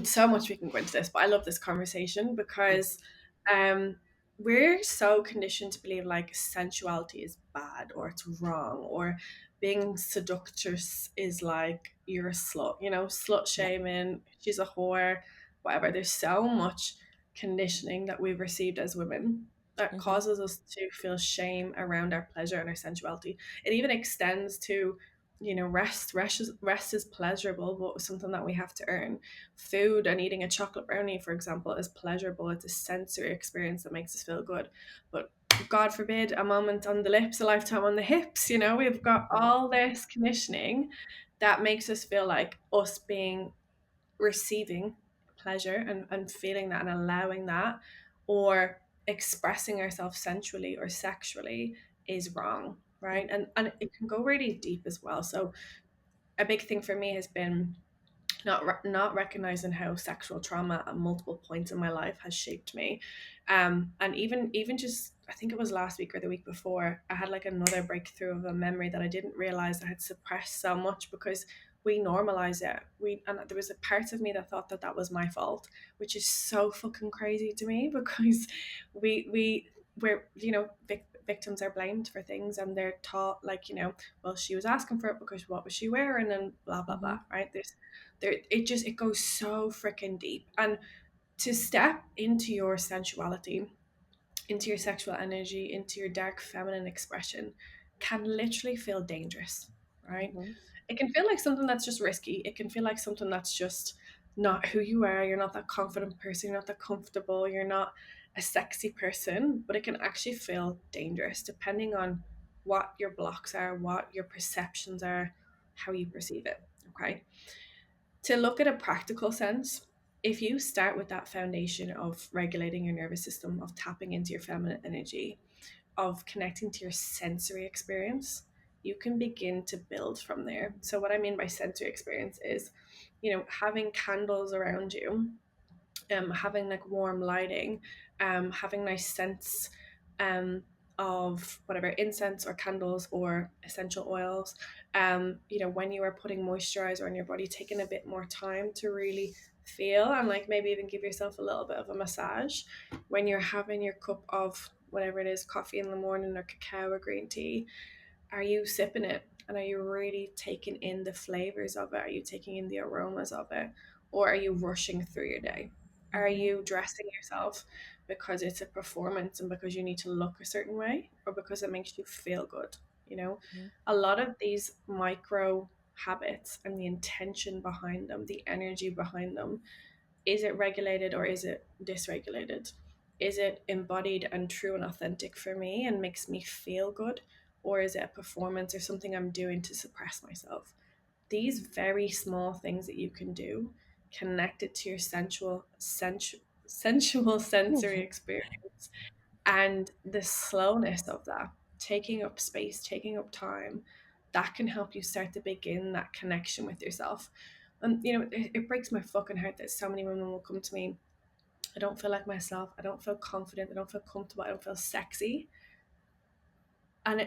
so much we can go into this, but I love this conversation because um, we're so conditioned to believe like sensuality is bad or it's wrong, or being seductress is like you're a slut, you know, slut Yeah. shaming, she's a whore, whatever. There's so much conditioning that we've received as women that Hmm. causes us to feel shame around our pleasure and our sensuality. It even extends to, you know, rest is pleasurable, but something that we have to earn. Food and eating a chocolate brownie, for example, is pleasurable. It's a sensory experience that makes us feel good. But God forbid, a moment on the lips, a lifetime on the hips. You know, we've got all this conditioning that makes us feel like us being receiving pleasure and feeling that and allowing that, or expressing ourselves sensually or sexually is wrong, right? And it can go really deep as well. So a big thing for me has been not recognizing how sexual trauma at multiple points in my life has shaped me, and even just, I think it was last week or the week before, I had like another breakthrough of a memory that I didn't realize I had suppressed so much because we normalize it. And there was a part of me that thought that that was my fault, which is so fucking crazy to me because we're, you know, victims are blamed for things, and they're taught like, you know, well, she was asking for it because what was she wearing, and blah blah Hmm. blah, right? It goes so freaking deep. And to step into your sensuality, into your sexual energy, into your dark feminine expression can literally feel dangerous, right? Hmm. It can feel like something that's just risky. It can feel like something that's just not who you are. You're not that confident person, you're not that comfortable, you're not a sexy person, but it can actually feel dangerous depending on what your blocks are, what your perceptions are, how you perceive it. Okay. To look at a practical sense, if you start with that foundation of regulating your nervous system, of tapping into your feminine energy, of connecting to your sensory experience, you can begin to build from there. So, what I mean by sensory experience is, you know, having candles around you, having like warm lighting, having nice scents, um, of whatever incense or candles or essential oils. You know, when you are putting moisturizer on your body, taking a bit more time to really feel, and like maybe even give yourself a little bit of a massage when you're having your cup of whatever it is, coffee in the morning or cacao or green tea. Are you sipping it? And are you really taking in the flavors of it? Are you taking in the aromas of it? Or are you rushing through your day? Are Hmm. you dressing yourself because it's a performance and because you need to look a certain way, or because it makes you feel good? You know, a lot of these micro habits and the intention behind them, the energy behind them, is it regulated or is it dysregulated? Is it embodied and true and authentic for me and makes me feel good? Or is it a performance or something I'm doing to suppress myself? These very small things that you can do, connected to your sensual sensory Hmm. experience, and the slowness of that, taking up space, taking up time, that can help you start to begin that connection with yourself. And you know, it breaks my fucking heart that so many women will come to me, I don't feel like myself, I don't feel confident, I don't feel comfortable, I don't feel sexy. And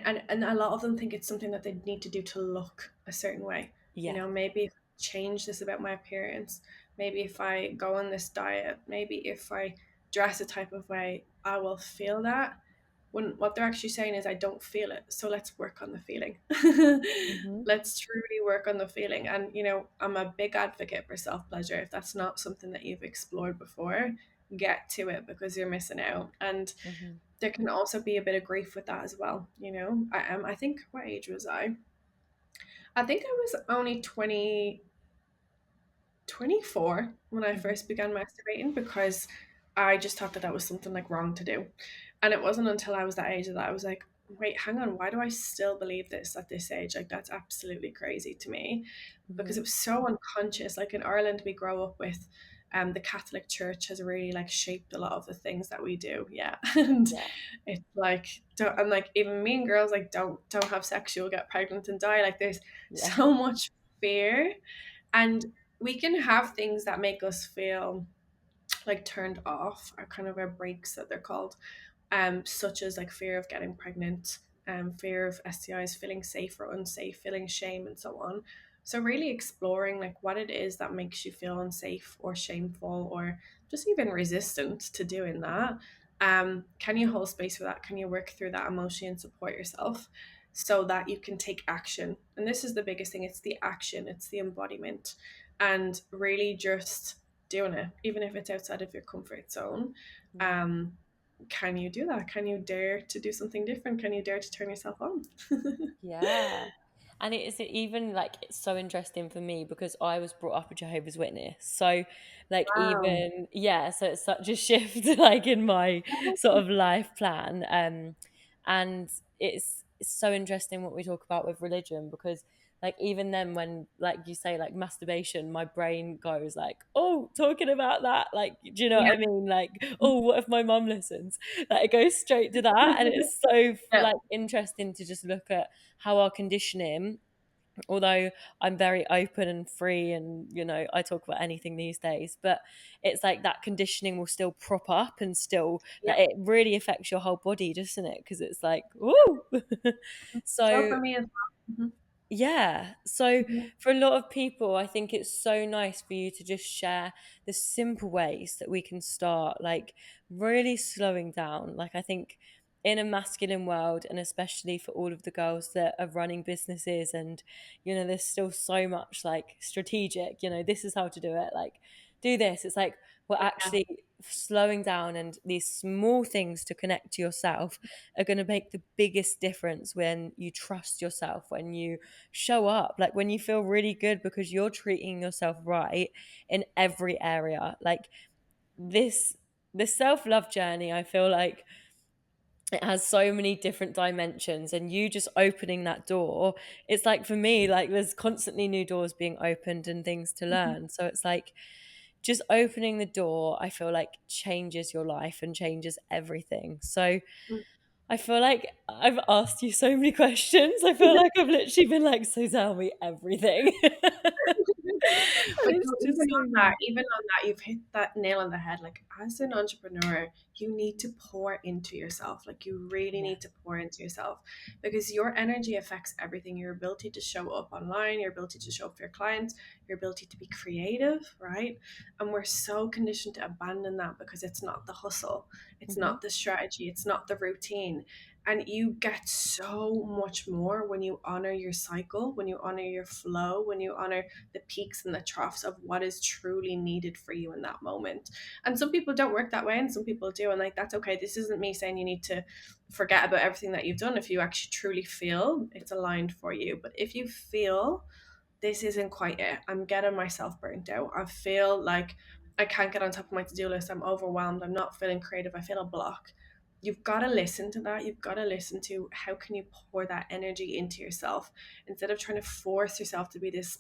a lot of them think it's something that they need to do to look a certain way. You Yeah. know, maybe if I change this about my appearance, maybe if I go on this diet, maybe if I dress a type of way, I will feel that. when what they're actually saying is, I don't feel it, so let's work on the feeling. Mm-hmm. Let's truly work on the feeling. And I'm a big advocate for self-pleasure. If that's not something that you've explored before, get to it, because you're missing out. And Mm-hmm. there can also be a bit of grief with that as well. I think, what age was I think I was only 24 when I Mm-hmm. first began masturbating, because I just thought that that was something like wrong to do. And it wasn't until I was that age that I was like, wait, hang on, why do I still believe this at this age? Like, that's absolutely crazy to me, because Mm-hmm. it was so unconscious. Like in Ireland, we grow up with the Catholic Church has really like shaped a lot of the things that we do. Yeah. And Yeah. it's like, don't, I'm like, even mean girls, like, don't have sex, you'll get pregnant and die. Like, there's Yeah. so much fear. And we can have things that make us feel like turned off, or kind of our breaks that they're called, such as like fear of getting pregnant, fear of STIs, feeling safe or unsafe, feeling shame, and so on. So really exploring like what it is that makes you feel unsafe or shameful, or just even resistant to doing that. Can you hold space for that? Can you work through that emotion and support yourself so that you can take action? And this is the biggest thing, it's the action, it's the embodiment, and really just doing it, even if it's outside of your comfort zone. Mm. um can you do that? Can you dare to do something different? Can you dare to turn yourself on? Yeah. And it is even like it's so interesting for me because I was brought up a Jehovah's Witness. So like Wow. even yeah, so it's such a shift like in my sort of life plan. And it's so interesting what we talk about with religion because like even then when like you say like masturbation, my brain goes like, oh, talking about that, like do you know what Yeah. I mean? Like, oh, what if my mum listens? Like it goes straight to that. And it's so Yeah. like interesting to just look at how our conditioning, although I'm very open and free and I talk about anything these days, but it's like that conditioning will still prop up and still Yeah. like it really affects your whole body, doesn't it? Because it's like woo. So So for me as well. yeah. So Mhm. for a lot of people, I think it's so nice for you to just share the simple ways that we can start, like really slowing down. Like, I think in a masculine world, and especially for all of the girls that are running businesses, and, there's still so much like strategic, this is how to do it. Like, do this. It's like we're Yeah. actually slowing down, and these small things to connect to yourself are going to make the biggest difference when you trust yourself, when you show up, like when you feel really good because you're treating yourself right in every area. Like this the self-love journey, I feel like it has so many different dimensions, and you just opening that door, it's like for me, like there's constantly new doors being opened and things to learn. So it's like just opening the door, I feel like changes your life and changes everything. So Mhm. I feel like I've asked you so many questions. I feel like I've literally been like, so tell me everything. But It's no, just so nice. even on that, you've hit that nail on the head. Like, as an entrepreneur, you need to pour into yourself. Like, you really Yeah. need to pour into yourself, because your energy affects everything. Your ability to show up online, your ability to show up for your clients, your ability to be creative, right? And we're so conditioned to abandon that because it's not the hustle, it's Hmm. not the strategy, it's not the routine. And you get so much more when you honor your cycle, when you honor your flow, when you honor the peaks and the troughs of what is truly needed for you in that moment. And some people don't work that way, and some people do. And like, that's okay. This isn't me saying you need to forget about everything that you've done if you actually truly feel it's aligned for you. But if you feel this isn't quite it, I'm getting myself burnt out, I feel like I can't get on top of my to do list, I'm overwhelmed, I'm not feeling creative, I feel a block. You've got to listen to that. You've got to listen to how can you pour that energy into yourself instead of trying to force yourself to be this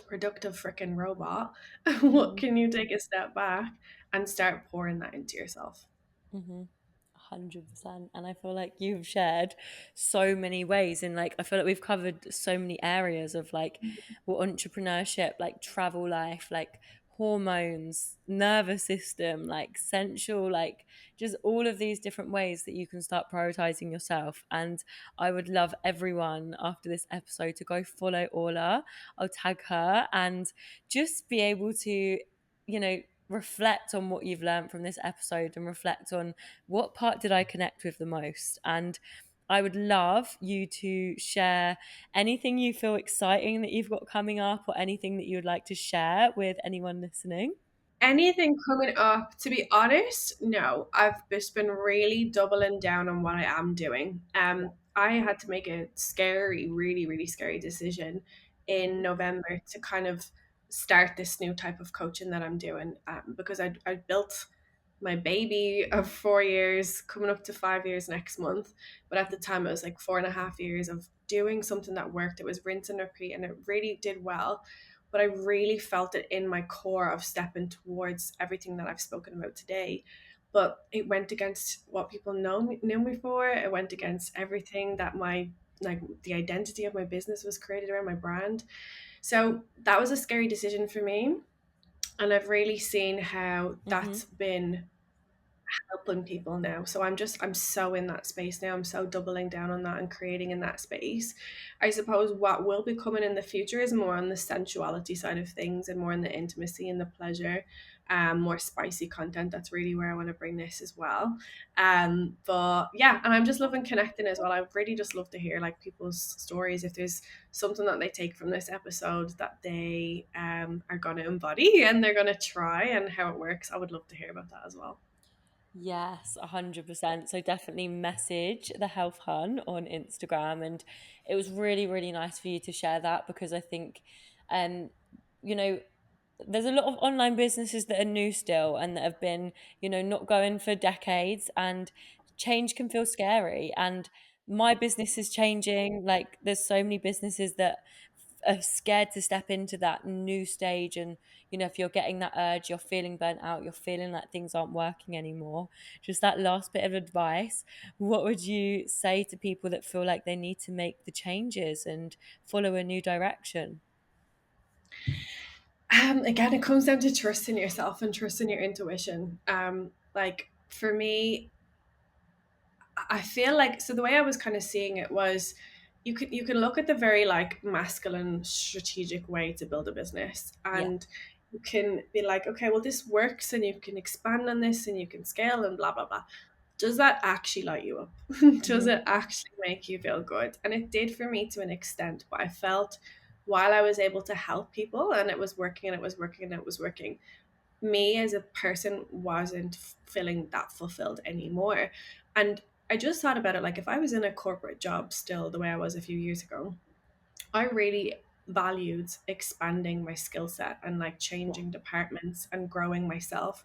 productive freaking robot. What Hmm. can you take a step back and start pouring that into yourself? Hmm. 100%. And I feel like you've shared so many ways, and like I feel like we've covered so many areas of like well, entrepreneurship, like travel life, like hormones, nervous system, like sensual, like just all of these different ways that you can start prioritizing yourself. And I would love everyone after this episode to go follow Orla. I'll tag her and just be able to, you know reflect on what you've learned from this episode and reflect on what part did I connect with the most. And I would love you to share anything you feel exciting that you've got coming up, or anything that you would like to share with anyone listening. Anything coming up, to be honest, no. I've just been really doubling down on what I am doing. I had to make a scary, really, really scary decision in November to kind of start this new type of coaching that I'm doing, because I built my baby of 4 years, coming up to 5 years next month. But at the time, it was like 4.5 years of doing something that worked. It was rinse and repeat, and it really did well. But I really felt it in my core of stepping towards everything that I've spoken about today. But it went against what people knew me for. It went against everything that the identity of my business was created around, my brand. So that was a scary decision for me. And I've really seen how that's been helping people now. So I'm so in that space now. I'm so doubling down on that and creating in that space. I suppose what will be coming in the future is more on the sensuality side of things, and more on the intimacy and the pleasure, more spicy content. That's really where I want to bring this as well. But yeah, and I'm just loving connecting as well. I really just love to hear like people's stories. If there's something that they take from this episode that they are going to embody and they're going to try, and how it works, I would love to hear about that as well. Yes, 100%. So definitely message the Health Hun on Instagram. And it was really, really nice for you to share that, because I think, um, you know, there's a lot of online businesses that are new still and that have been, not going for decades, and change can feel scary. And my business is changing. Like, there's so many businesses that are scared to step into that new stage. And, if you're getting that urge, you're feeling burnt out, you're feeling like things aren't working anymore. Just that last bit of advice, what would you say to people that feel like they need to make the changes and follow a new direction? Again, it comes down to trust in yourself and trust in your intuition. Like for me, I feel like, so the way I was kind of seeing it was, you can look at the very like masculine strategic way to build a business, Yeah. and you can be like, okay, well this works, and you can expand on this, and you can scale and blah blah blah. Does that actually light you up? Does Hmm. it actually make you feel good? And it did for me to an extent, but I felt while I was able to help people and it was working and it was working and it was working, me as a person wasn't feeling that fulfilled anymore. And I just thought about it, like if I was in a corporate job still the way I was a few years ago, I really valued expanding my skill set and like Yeah. changing departments and growing myself.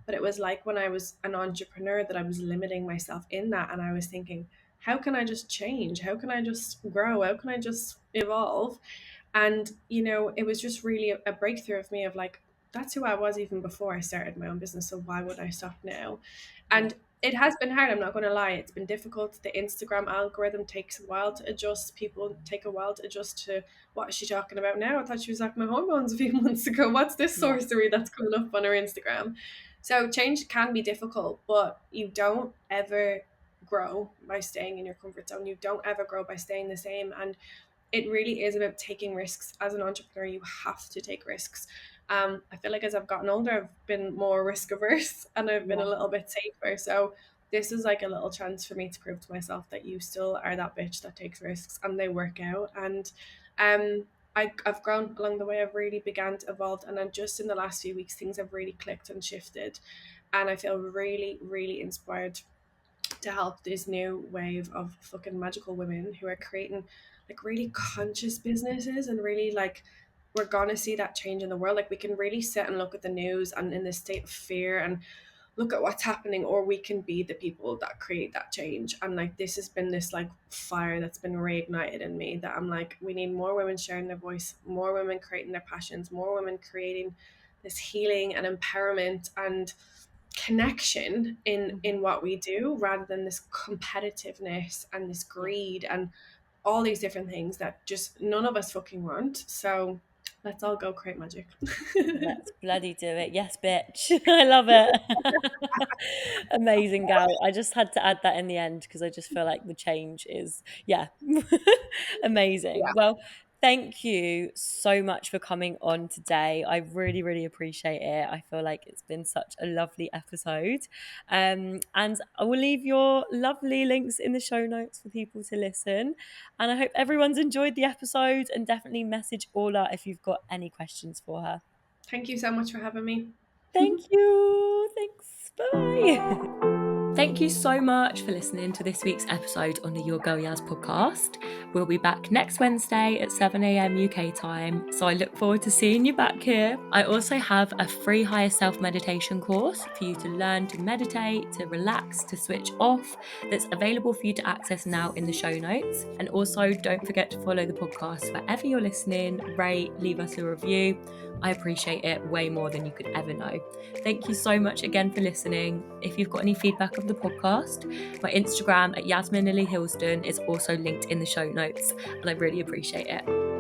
But it was like when I was an entrepreneur that I was limiting myself in that, and I was thinking, how can I just change? How can I just grow? How can I just evolve? And, it was just really a breakthrough of me of like, that's who I was even before I started my own business. So why would I stop now? Yeah. And it has been hard. I'm not going to lie. It's been difficult. The Instagram algorithm takes a while to adjust. People take a while to adjust to what is she talking about now? I thought she was like my hormones a few months ago. What's this Yeah. sorcery that's coming up on her Instagram? So change can be difficult, but you don't ever grow by staying in your comfort zone. You don't ever grow by staying the same. And it really is about taking risks. As an entrepreneur, you have to take risks. I feel like as I've gotten older, I've been more risk averse and I've been a Yeah. little bit safer. So this is like a little chance for me to prove to myself that you still are that bitch that takes risks and they work out. And I've grown along the way. I've really began to evolve, and then just in the last few weeks, things have really clicked and shifted, and I feel really, really inspired to help this new wave of fucking magical women who are creating like really conscious businesses, and really like we're gonna see that change in the world. Like we can really sit and look at the news and in this state of fear and look at what's happening, or we can be the people that create that change. And like this has been this like fire that's been reignited in me, that I'm like, we need more women sharing their voice, more women creating their passions, more women creating this healing and empowerment and connection in Hmm. what we do, rather than this competitiveness and this greed and all these different things that just none of us fucking want. So let's all go create magic. Let's bloody do it. Yes, bitch. I love it. Amazing, gal. I just had to add that in the end because I just feel like the change is, yeah, amazing. Yeah. Well, Thank you so much for coming on today. I really, really appreciate it. I feel like it's been such a lovely episode. And I will leave your lovely links in the show notes for people to listen. And I hope everyone's enjoyed the episode, and definitely message Orla if you've got any questions for her. Thank you so much for having me. Thank you. Thanks. Bye. Thank you so much for listening to this week's episode on the Your Girl Yaz podcast. We'll be back next Wednesday at 7 a.m. UK time, so I look forward to seeing you back here. I also have a free higher self meditation course for you to learn to meditate, to relax, to switch off, that's available for you to access now in the show notes. And also don't forget to follow the podcast wherever you're listening, rate, leave us a review. I appreciate it way more than you could ever know. Thank you so much again for listening. If you've got any feedback of the podcast, my Instagram at Yasmin Lily Hilston is also linked in the show notes, and I really appreciate it.